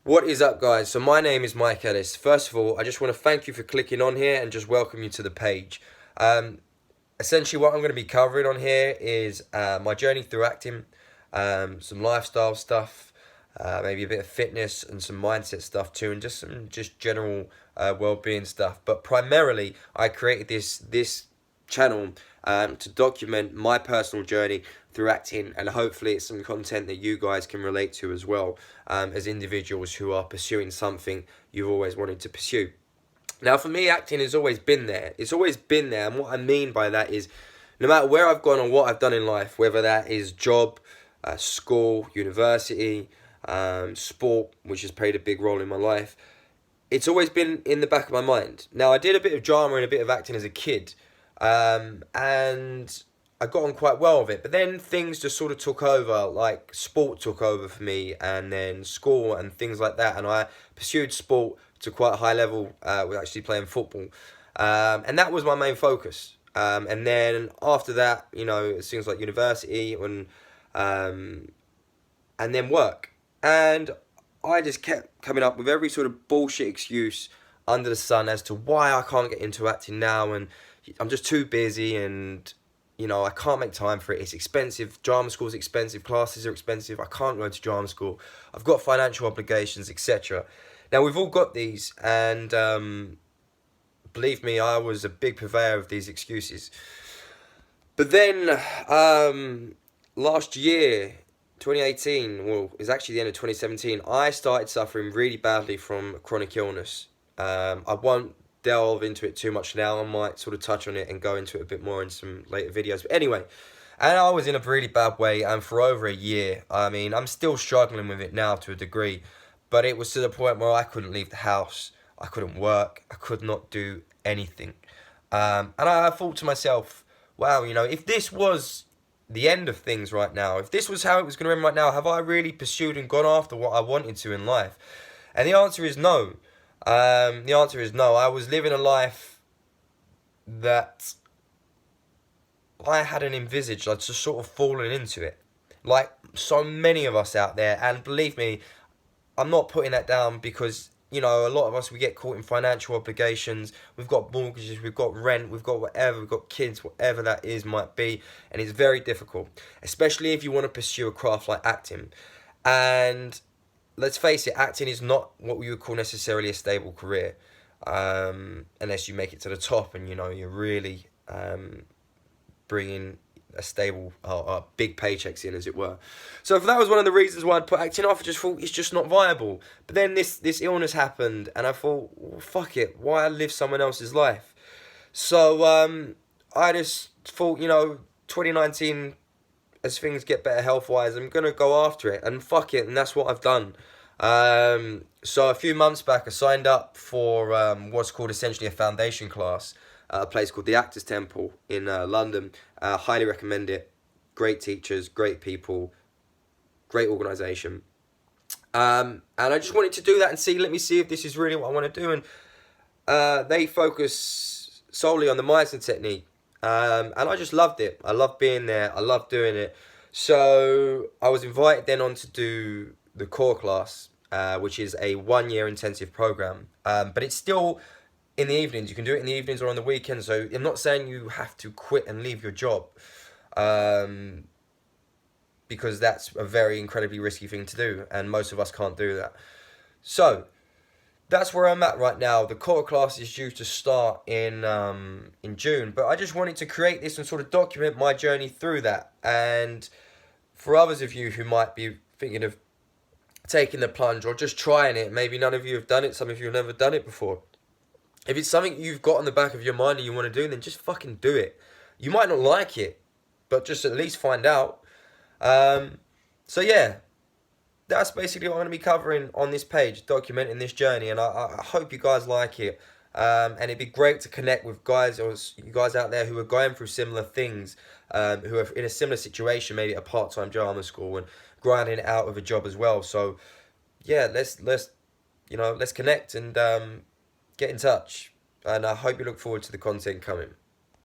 What is up, guys? So my name is Mike Ellis. First of all, I just want to thank you for clicking on here and just welcome you to the page. Essentially what I'm going to be covering on here is my journey through acting, some lifestyle stuff, maybe a bit of fitness and some mindset stuff too, and just some general well-being stuff. But primarily, I created this channel to document my personal journey through acting, and hopefully it's some content that you guys can relate to as well, as individuals who are pursuing something you've always wanted to pursue. Now, for me, acting has always been there. It's always been there, and what I mean by that is, no matter where I've gone or what I've done in life, whether that is job, school, university, sport, which has played a big role in my life, it's always been in the back of my mind. Now, I did a bit of drama and a bit of acting as a kid, and I got on quite well with it. But then things just sort of took over, like sport took over for me, and then school and things like that. And I pursued sport to quite a high level, with actually playing football, and that was my main focus. And then after that, things like university and then work. And I just kept coming up with every sort of bullshit excuse under the sun as to why I can't get into acting now, and I'm just too busy, and I can't make time for it. It's expensive. Drama school's expensive. Classes are expensive. I can't go to drama school. I've got financial obligations, etc. Now, we've all got these, and believe me, I was a big purveyor of these excuses. But then, last year, 2018, well, it was actually the end of 2017, I started suffering really badly from chronic illness. I won't delve into it too much now. I might sort of touch on it and go into it a bit more in some later videos. But anyway, and I was in a really bad way, and for over a year. I mean, I'm still struggling with it now to a degree, but it was to the point where I couldn't leave the house. I couldn't work. I could not do anything. And I thought to myself, wow, if this was the end of things right now, if this was how it was going to end right now, have I really pursued and gone after what I wanted to in life? And the answer is no. The answer is no. I was living a life that I hadn't envisaged. I'd just sort of fallen into it, like so many of us out there. And believe me, I'm not putting that down because, a lot of us, we get caught in financial obligations. We've got mortgages, we've got rent, we've got whatever, we've got kids, whatever that is, might be. And it's very difficult, especially if you want to pursue a craft like acting. And let's face it, acting is not what we would call necessarily a stable career, unless you make it to the top and, you're really bringing a stable, big paychecks in, as it were. So that was one of the reasons why I'd put acting off. I just thought it's just not viable. But then this illness happened, and I thought, well, fuck it, why live someone else's life? So I just thought, 2019, as things get better health-wise, I'm going to go after it, and fuck it, and that's what I've done. So a few months back, I signed up for what's called essentially a foundation class, a place called the Actors Temple in London. Highly recommend it. Great teachers, great people, great organisation. And I just wanted to do that and let me see if this is really what I want to do. And they focus solely on the Meissen technique. And I just loved it. I loved being there. I loved doing it. So I was invited then on to do the core class, which is a 1-year intensive program. But it's still in the evenings. You can do it in the evenings or on the weekends. So I'm not saying you have to quit and leave your job, because that's a very incredibly risky thing to do, and most of us can't do that. So that's where I'm at right now. The core class is due to start in June, but I just wanted to create this and sort of document my journey through that. And for others of you who might be thinking of taking the plunge or just trying it, maybe none of you have done it, some of you have never done it before. If it's something you've got on the back of your mind and you want to do, then just fucking do it. You might not like it, but just at least find out. So yeah, that's basically what I'm going to be covering on this page, documenting this journey, and I hope you guys like it. And it'd be great to connect with guys or you guys out there who are going through similar things, who are in a similar situation, maybe at a part-time drama school and grinding it out with a job as well. So yeah, let's connect and get in touch. And I hope you look forward to the content coming.